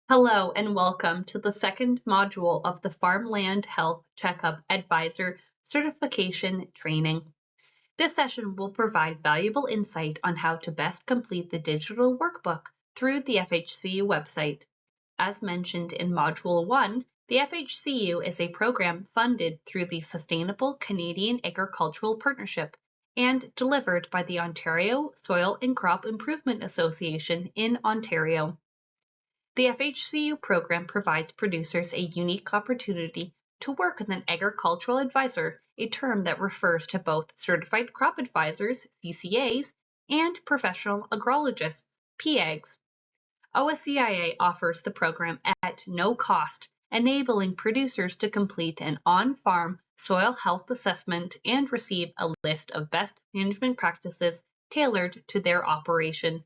Hello and welcome to the second module of the Farmland Health Check-Up Advisor Certification Training. This session will provide valuable insight on how to best complete the digital workbook through the FHCU website. As mentioned in Module 1, the FHCU is a program funded through the Sustainable Canadian Agricultural Partnership and delivered by the Ontario Soil and Crop Improvement Association in Ontario. The FHCU program provides producers a unique opportunity to work with an agricultural advisor, a term that refers to both certified crop advisors, CCAs, and professional agrologists, PAGs. OSCIA offers the program at no cost, enabling producers to complete an on-farm soil health assessment and receive a list of best management practices tailored to their operation.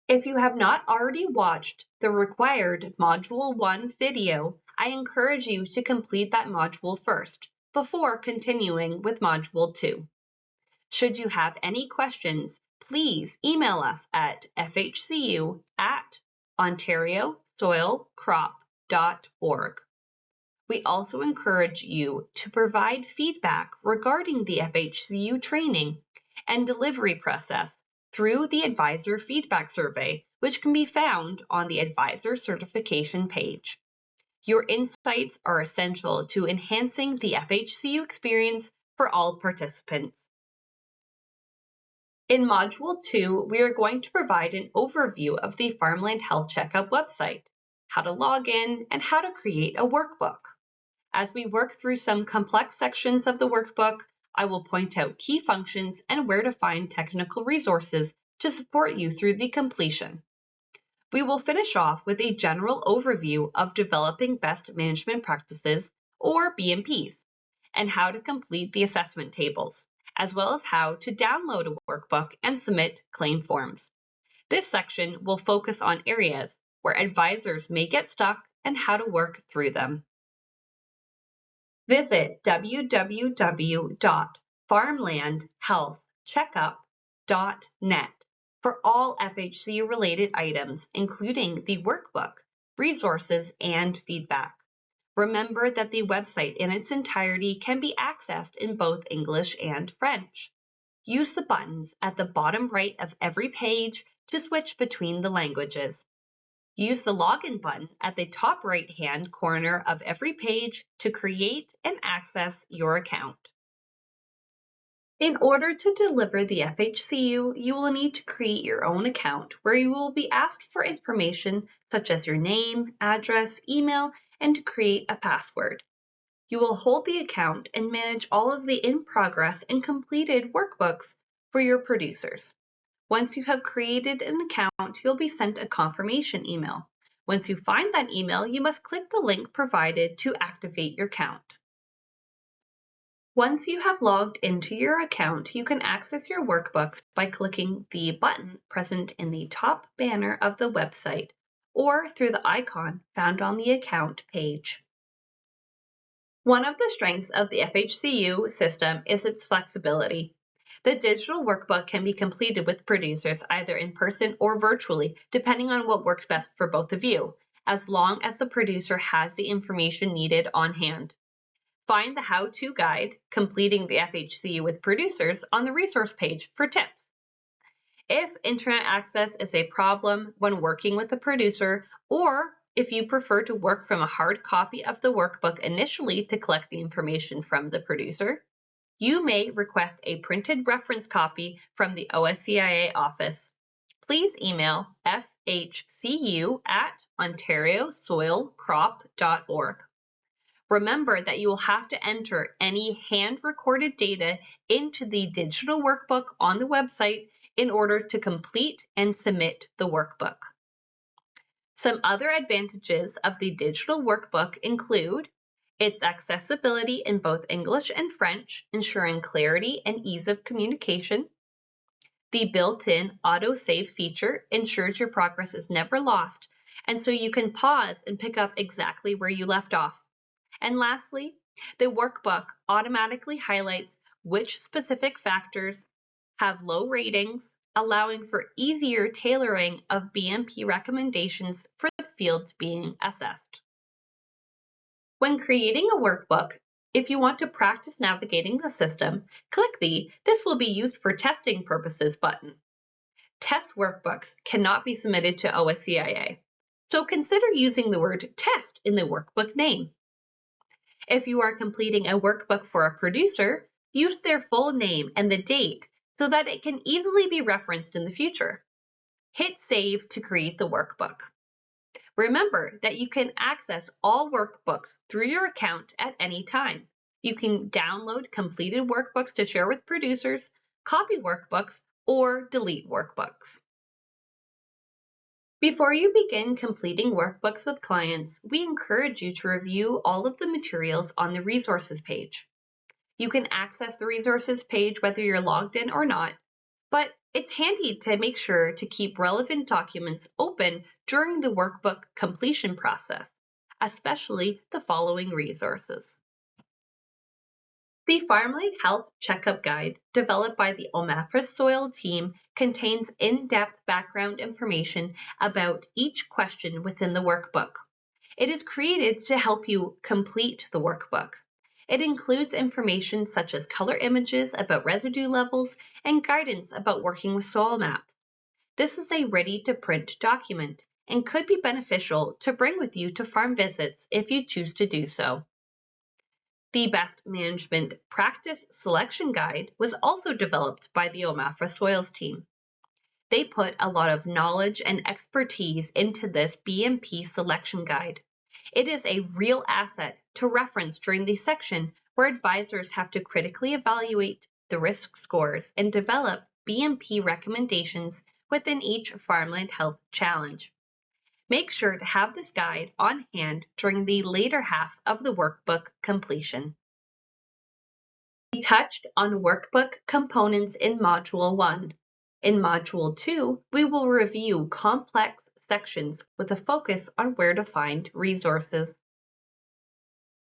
If you have not already watched the required Module 1 video, I encourage you to complete that module first, before continuing with Module 2. Should you have any questions, please email us at fhcu@ontariosoilcrop.org. We also encourage you to provide feedback regarding the FHCU training and delivery process through the Advisor Feedback Survey, which can be found on the Advisor Certification page. Your insights are essential to enhancing the FHCU experience for all participants. In Module 2, we are going to provide an overview of the Farmland Health Checkup website, how to log in, and how to create a workbook. As we work through some complex sections of the workbook, I will point out key functions and where to find technical resources to support you through the completion. We will finish off with a general overview of developing best management practices, or BMPs, and how to complete the assessment tables, as well as how to download a workbook and submit claim forms. This section will focus on areas where advisors may get stuck and how to work through them. Visit www.farmlandhealthcheckup.net for all FHCU-related items, including the workbook, resources, and feedback. Remember that the website in its entirety can be accessed in both English and French. Use the buttons at the bottom right of every page to switch between the languages. Use the Login button at the top right-hand corner of every page to create and access your account. In order to deliver the FHCU, you will need to create your own account where you will be asked for information such as your name, address, email, and to create a password. You will hold the account and manage all of the in-progress and completed workbooks for your producers. Once you have created an account, you'll be sent a confirmation email. Once you find that email, you must click the link provided to activate your account. Once you have logged into your account, you can access your workbooks by clicking the button present in the top banner of the website or through the icon found on the account page. One of the strengths of the FHCU system is its flexibility. The digital workbook can be completed with producers either in person or virtually, depending on what works best for both of you, as long as the producer has the information needed on hand. Find the how-to guide, Completing the FHCU with Producers, on the resource page for tips. If internet access is a problem when working with a producer, or if you prefer to work from a hard copy of the workbook initially to collect the information from the producer, you may request a printed reference copy from the OSCIA office. Please email fhcu@ontariosoilcrop.org. Remember that you will have to enter any hand-recorded data into the digital workbook on the website in order to complete and submit the workbook. Some other advantages of the digital workbook include its accessibility in both English and French, ensuring clarity and ease of communication. The built-in auto-save feature ensures your progress is never lost, and so you can pause and pick up exactly where you left off. And lastly, the workbook automatically highlights which specific factors have low ratings, allowing for easier tailoring of BMP recommendations for fields being assessed. When creating a workbook, if you want to practice navigating the system, click the "This will be used for testing purposes" button. Test workbooks cannot be submitted to OSCIA, so consider using the word "test" in the workbook name. If you are completing a workbook for a producer, use their full name and the date so that it can easily be referenced in the future. Hit Save to create the workbook. Remember that you can access all workbooks through your account at any time. You can download completed workbooks to share with producers, copy workbooks, or delete workbooks. Before you begin completing workbooks with clients, we encourage you to review all of the materials on the resources page. You can access the resources page whether you're logged in or not, but it's handy to make sure to keep relevant documents open during the workbook completion process, especially the following resources. The Farmland Health Check-Up Guide, developed by the OMAFRA Soil team, contains in-depth background information about each question within the workbook. It is created to help you complete the workbook. It includes information such as color images about residue levels and guidance about working with soil maps. This is a ready-to-print document and could be beneficial to bring with you to farm visits if you choose to do so. The Best Management Practice Selection Guide was also developed by the OMAFRA Soils team. They put a lot of knowledge and expertise into this BMP selection guide. It is a real asset to reference during the section where advisors have to critically evaluate the risk scores and develop BMP recommendations within each Farmland Health Challenge. Make sure to have this guide on hand during the later half of the workbook completion. We touched on workbook components in Module 1. In Module 2, we will review complex sections with a focus on where to find resources.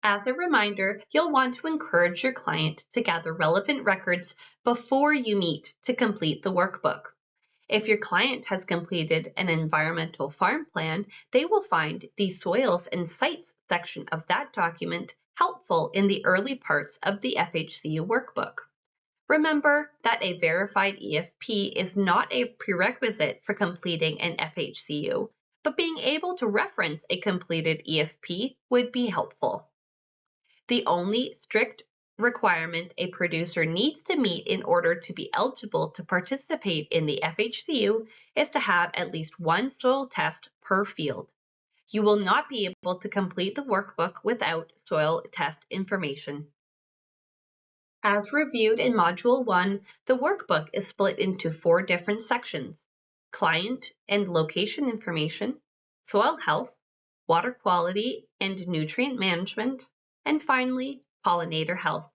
As a reminder, you'll want to encourage your client to gather relevant records before you meet to complete the workbook. If your client has completed an environmental farm plan, they will find the Soils and Sites section of that document helpful in the early parts of the FHCU workbook. Remember that a verified EFP is not a prerequisite for completing an FHCU, but being able to reference a completed EFP would be helpful. The only strict requirement a producer needs to meet in order to be eligible to participate in the FHCU is to have at least one soil test per field. You will not be able to complete the workbook without soil test information. As reviewed in Module 1, the workbook is split into 4 different sections: client and location information, soil health, water quality and nutrient management, and finally, pollinator health.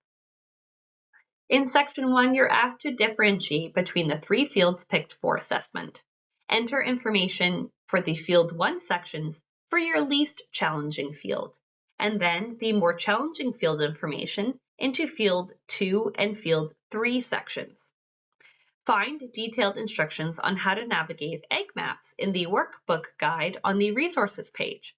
In Section 1, you're asked to differentiate between the 3 fields picked for assessment. Enter information for the Field 1 sections for your least challenging field, and then the more challenging field information into Field 2 and Field 3 sections. Find detailed instructions on how to navigate egg maps in the workbook guide on the resources page.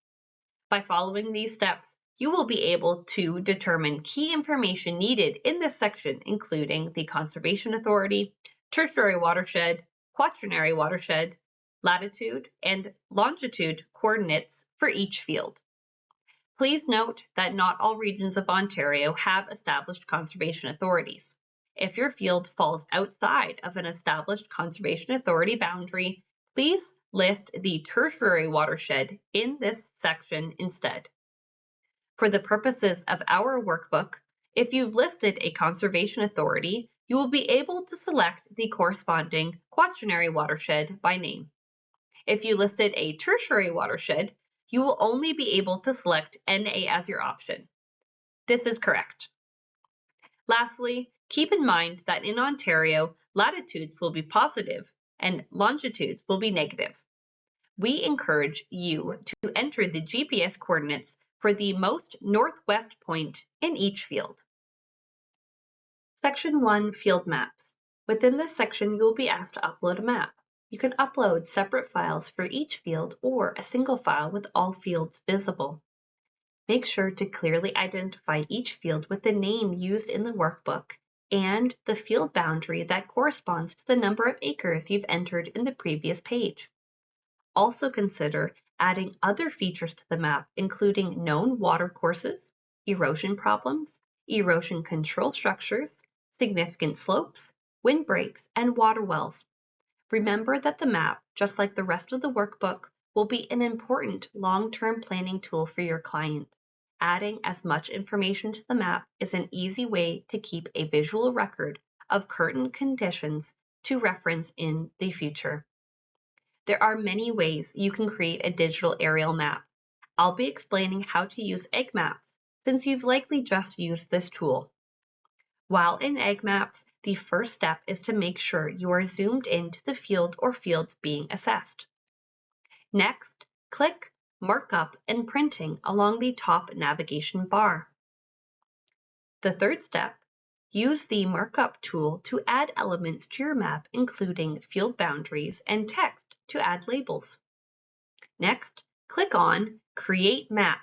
By following these steps, you will be able to determine key information needed in this section, including the Conservation Authority, tertiary watershed, quaternary watershed, latitude, and longitude coordinates for each field. Please note that not all regions of Ontario have established conservation authorities. If your field falls outside of an established conservation authority boundary, please list the tertiary watershed in this section instead. For the purposes of our workbook, if you've listed a conservation authority, you will be able to select the corresponding quaternary watershed by name. If you listed a tertiary watershed, you will only be able to select NA as your option. This is correct. Lastly, keep in mind that in Ontario, latitudes will be positive and longitudes will be negative. We encourage you to enter the GPS coordinates for the most northwest point in each field. Section 1, Field Maps. Within this section, you will be asked to upload a map. You can upload separate files for each field or a single file with all fields visible. Make sure to clearly identify each field with the name used in the workbook and the field boundary that corresponds to the number of acres you've entered in the previous page. Also consider adding other features to the map, including known water courses, erosion problems, erosion control structures, significant slopes, windbreaks, and water wells. Remember that the map, just like the rest of the workbook, will be an important long-term planning tool for your client. Adding as much information to the map is an easy way to keep a visual record of current conditions to reference in the future. There are many ways you can create a digital aerial map. I'll be explaining how to use egg maps, since you've likely just used this tool. While in egg maps, the first step is to make sure you are zoomed into the field or fields being assessed. Next, click Markup and Printing along the top navigation bar. The third step, use the Markup tool to add elements to your map, including field boundaries and text to add labels. Next, click on Create Map,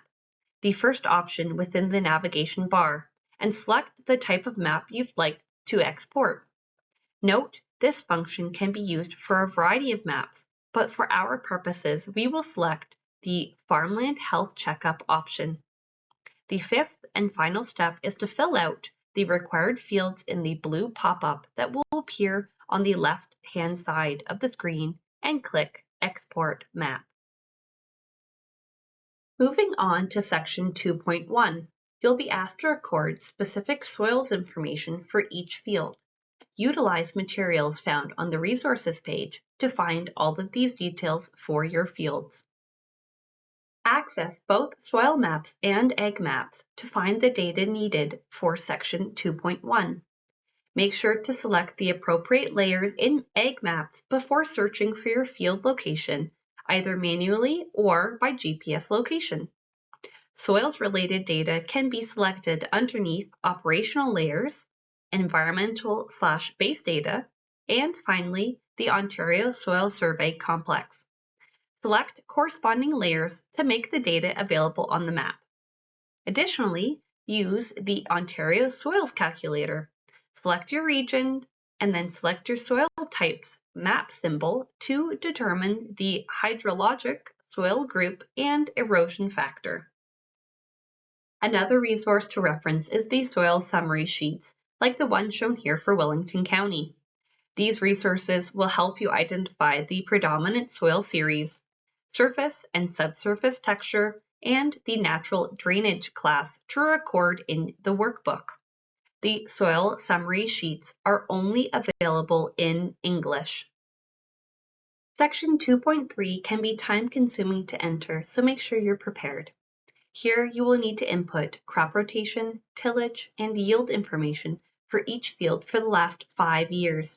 the first option within the navigation bar, and select the type of map you'd like to export. Note, this function can be used for a variety of maps, but for our purposes, we will select the Farmland Health Check-Up option. The fifth and final step is to fill out the required fields in the blue pop-up that will appear on the left-hand side of the screen and click Export Map. Moving on to section 2.1, you'll be asked to record specific soils information for each field. Utilize materials found on the resources page to find all of these details for your fields. Access both soil maps and egg maps to find the data needed for section 2.1. Make sure to select the appropriate layers in egg maps before searching for your field location, either manually or by GPS location. Soils-related data can be selected underneath operational layers, environmental/base data, and finally, the Ontario Soil Survey Complex. Select corresponding layers to make the data available on the map. Additionally, use the Ontario Soils Calculator. Select your region and then select your soil type's map symbol to determine the hydrologic, soil group, and erosion factor. Another resource to reference is the soil summary sheets, like the one shown here for Wellington County. These resources will help you identify the predominant soil series, surface and subsurface texture, and the natural drainage class to record in the workbook. The soil summary sheets are only available in English. Section 2.3 can be time-consuming to enter, so make sure you're prepared. Here you will need to input crop rotation, tillage, and yield information for each field for the last 5 years.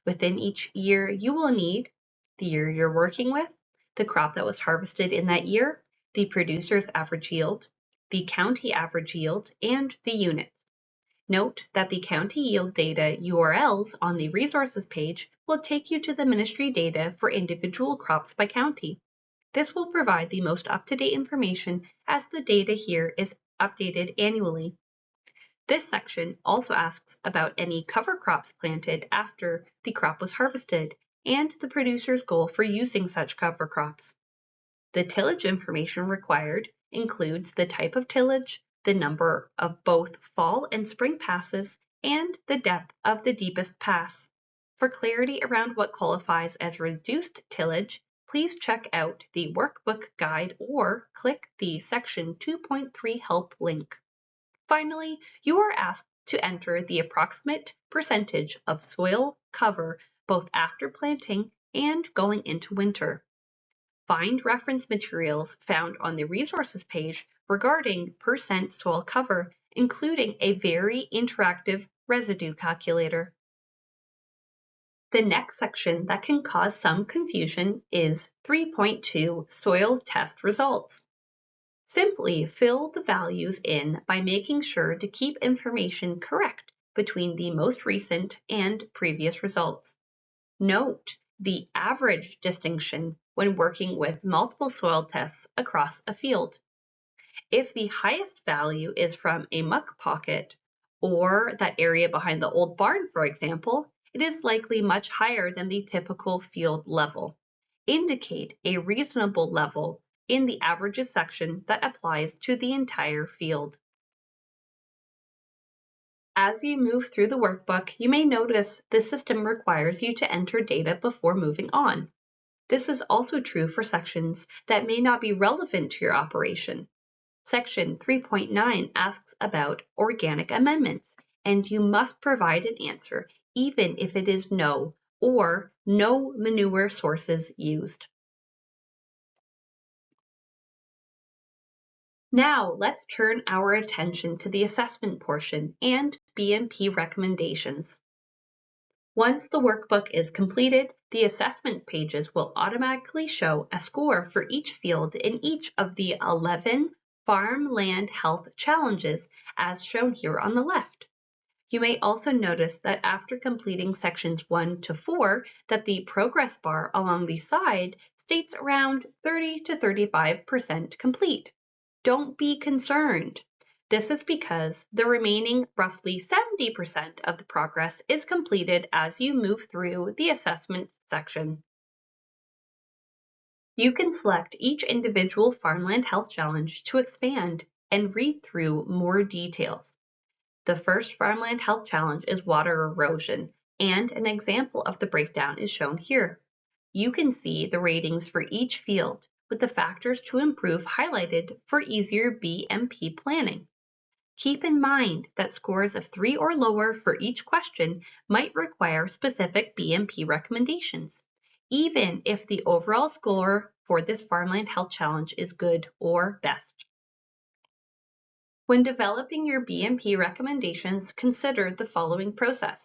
Within each year, you will need the year you're working with, the crop that was harvested in that year, the producer's average yield, the county average yield, and the units. Note that the county yield data URLs on the resources page will take you to the ministry data for individual crops by county. This will provide the most up-to-date information as the data here is updated annually. This section also asks about any cover crops planted after the crop was harvested and the producer's goal for using such cover crops. The tillage information required includes the type of tillage, the number of both fall and spring passes, and the depth of the deepest pass. For clarity around what qualifies as reduced tillage, please check out the workbook guide or click the section 2.3 help link. Finally, you are asked to enter the approximate percentage of soil cover both after planting and going into winter. Find reference materials found on the resources page regarding percent soil cover, including a very interactive residue calculator. The next section that can cause some confusion is 3.2 Soil Test Results. Simply fill the values in by making sure to keep information correct between the most recent and previous results. Note, the average distinction when working with multiple soil tests across a field. If the highest value is from a muck pocket, or that area behind the old barn, for example, it is likely much higher than the typical field level. Indicate a reasonable level in the averages section that applies to the entire field. As you move through the workbook, you may notice the system requires you to enter data before moving on. This is also true for sections that may not be relevant to your operation. Section 3.9 asks about organic amendments, and you must provide an answer even if it is no or no manure sources used. Now let's turn our attention to the assessment portion and BMP recommendations. Once the workbook is completed, the assessment pages will automatically show a score for each field in each of the 11 Farmland Health Challenges as shown here on the left. You may also notice that after completing sections 1 to 4, that the progress bar along the side states around 30 to 35% complete. Don't be concerned. This is because the remaining roughly 70% of the progress is completed as you move through the assessment section. You can select each individual Farmland Health Challenge to expand and read through more details. The first Farmland Health Challenge is water erosion, and an example of the breakdown is shown here. You can see the ratings for each field, with the factors to improve highlighted for easier BMP planning. Keep in mind that scores of 3 or lower for each question might require specific BMP recommendations, even if the overall score for this Farmland Health Challenge is good or best. When developing your BMP recommendations, consider the following process.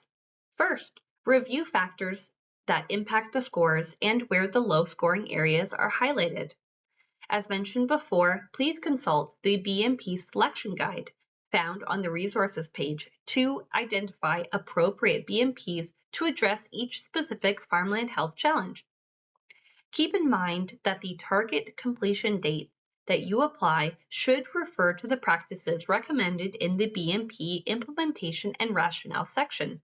First, review factors that impact the scores and where the low scoring areas are highlighted. As mentioned before, please consult the BMP selection guide found on the resources page to identify appropriate BMPs to address each specific Farmland Health Challenge. Keep in mind that the target completion date that you apply should refer to the practices recommended in the BMP implementation and rationale section.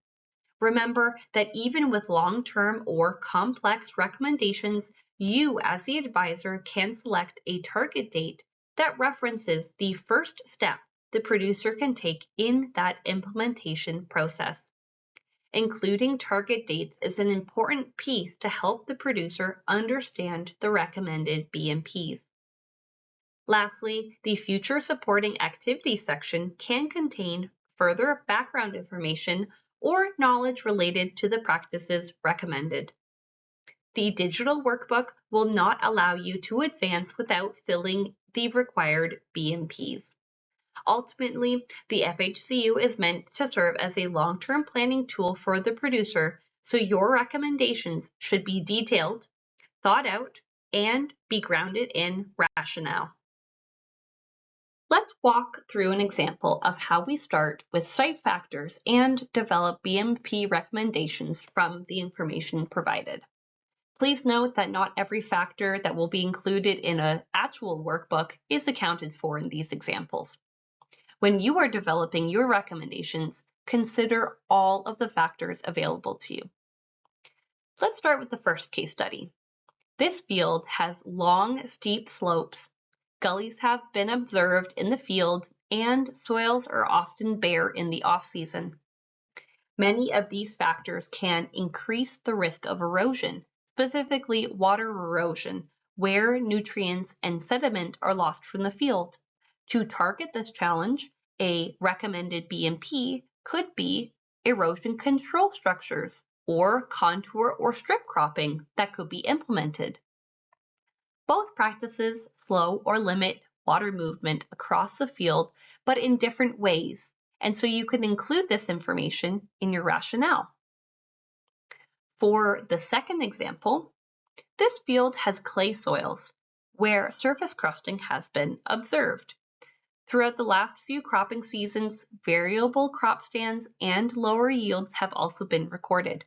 Remember that even with long-term or complex recommendations, you as the advisor can select a target date that references the first step the producer can take in that implementation process. Including target dates is an important piece to help the producer understand the recommended BMPs. Lastly, the future supporting activities section can contain further background information or knowledge related to the practices recommended. The digital workbook will not allow you to advance without filling the required BMPs. Ultimately, the FHCU is meant to serve as a long-term planning tool for the producer, so your recommendations should be detailed, thought out, and be grounded in rationale. Let's walk through an example of how we start with site factors and develop BMP recommendations from the information provided. Please note that not every factor that will be included in an actual workbook is accounted for in these examples. When you are developing your recommendations, consider all of the factors available to you. Let's start with the first case study. This field has long, steep slopes. Gullies have been observed in the field, and soils are often bare in the off-season. Many of these factors can increase the risk of erosion, specifically water erosion, where nutrients and sediment are lost from the field. To target this challenge, a recommended BMP could be erosion control structures or contour or strip cropping that could be implemented. Both practices slow or limit water movement across the field, but in different ways, and so you can include this information in your rationale. For the second example, this field has clay soils where surface crusting has been observed. Throughout the last few cropping seasons, variable crop stands and lower yields have also been recorded.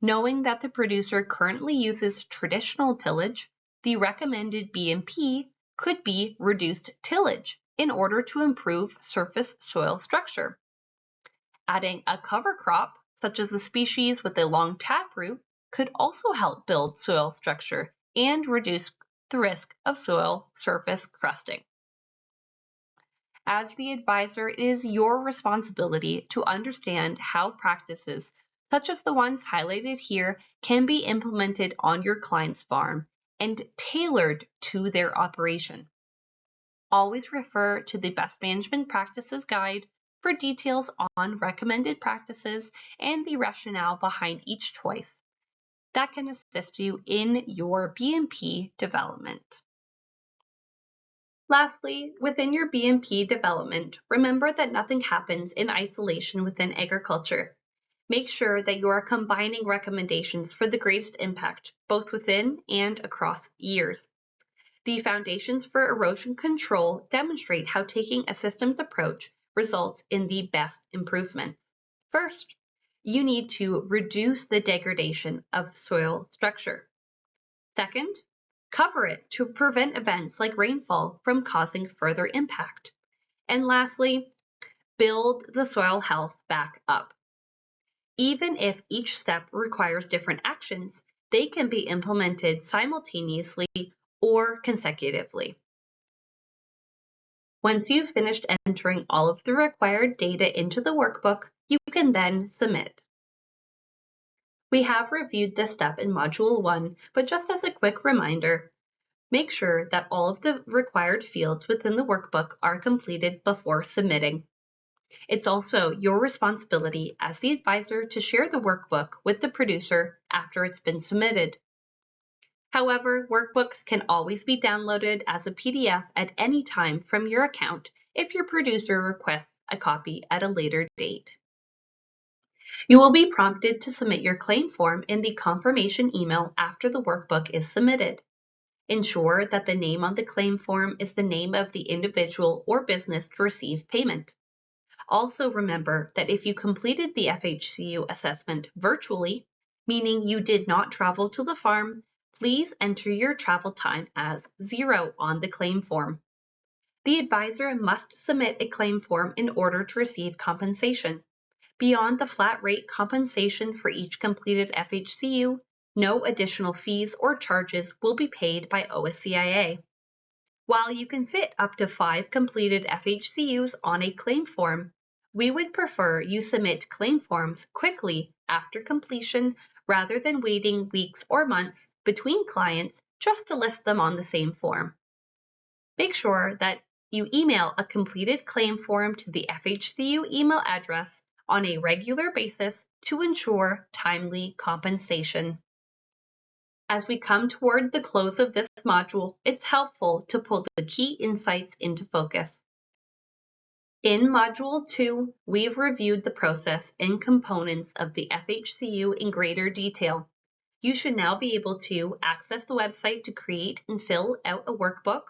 Knowing that the producer currently uses traditional tillage, the recommended BMP could be reduced tillage in order to improve surface soil structure. Adding a cover crop, such as a species with a long taproot, could also help build soil structure and reduce the risk of soil surface crusting. As the advisor, it is your responsibility to understand how practices, such as the ones highlighted here, can be implemented on your client's farm and tailored to their operation. Always refer to the Best Management Practices Guide for details on recommended practices and the rationale behind each choice that can assist you in your BMP development. Lastly, within your BMP development, remember that nothing happens in isolation within agriculture. Make sure that you are combining recommendations for the greatest impact, both within and across years. The foundations for erosion control demonstrate how taking a systems approach results in the best improvements. First, you need to reduce the degradation of soil structure. Second, cover it to prevent events like rainfall from causing further impact. And lastly, build the soil health back up. Even if each step requires different actions, they can be implemented simultaneously or consecutively. Once you've finished entering all of the required data into the workbook, you can then submit. We have reviewed this step in Module 1, but just as a quick reminder, make sure that all of the required fields within the workbook are completed before submitting. It's also your responsibility as the advisor to share the workbook with the producer after it's been submitted. However, workbooks can always be downloaded as a PDF at any time from your account if your producer requests a copy at a later date. You will be prompted to submit your claim form in the confirmation email after the workbook is submitted. Ensure that the name on the claim form is the name of the individual or business to receive payment. Also remember that if you completed the FHCU assessment virtually, meaning you did not travel to the farm, please enter your travel time as 0 on the claim form. The advisor must submit a claim form in order to receive compensation. Beyond the flat rate compensation for each completed FHCU, no additional fees or charges will be paid by OSCIA. While you can fit up to 5 completed FHCUs on a claim form, we would prefer you submit claim forms quickly after completion rather than waiting weeks or months between clients just to list them on the same form. Make sure that you email a completed claim form to the FHCU email address on a regular basis to ensure timely compensation. As we come toward the close of this module, it's helpful to pull the key insights into focus. In Module 2, we've reviewed the process and components of the FHCU in greater detail. You should now be able to access the website to create and fill out a workbook,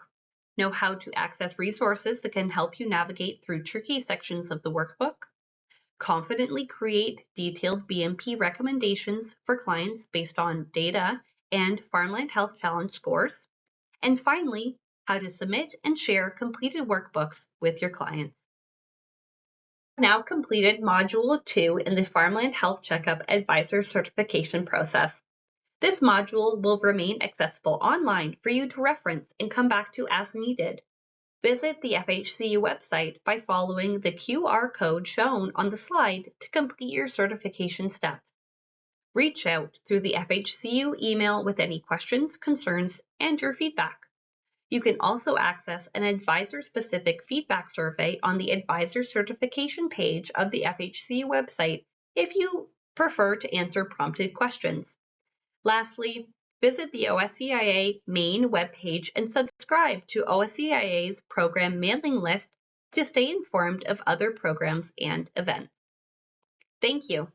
know how to access resources that can help you navigate through tricky sections of the workbook, confidently create detailed BMP recommendations for clients based on data and Farmland Health Challenge scores, and finally, how to submit and share completed workbooks with your clients. Now completed Module 2 in the Farmland Health Checkup Advisor Certification process. This module will remain accessible online for you to reference and come back to as needed. Visit the FHCU website by following the QR code shown on the slide to complete your certification steps. Reach out through the FHCU email with any questions, concerns, and your feedback. You can also access an advisor-specific feedback survey on the advisor certification page of the FHCU website if you prefer to answer prompted questions. Lastly, visit the OSCIA main webpage and subscribe to OSCIA's program mailing list to stay informed of other programs and events. Thank you.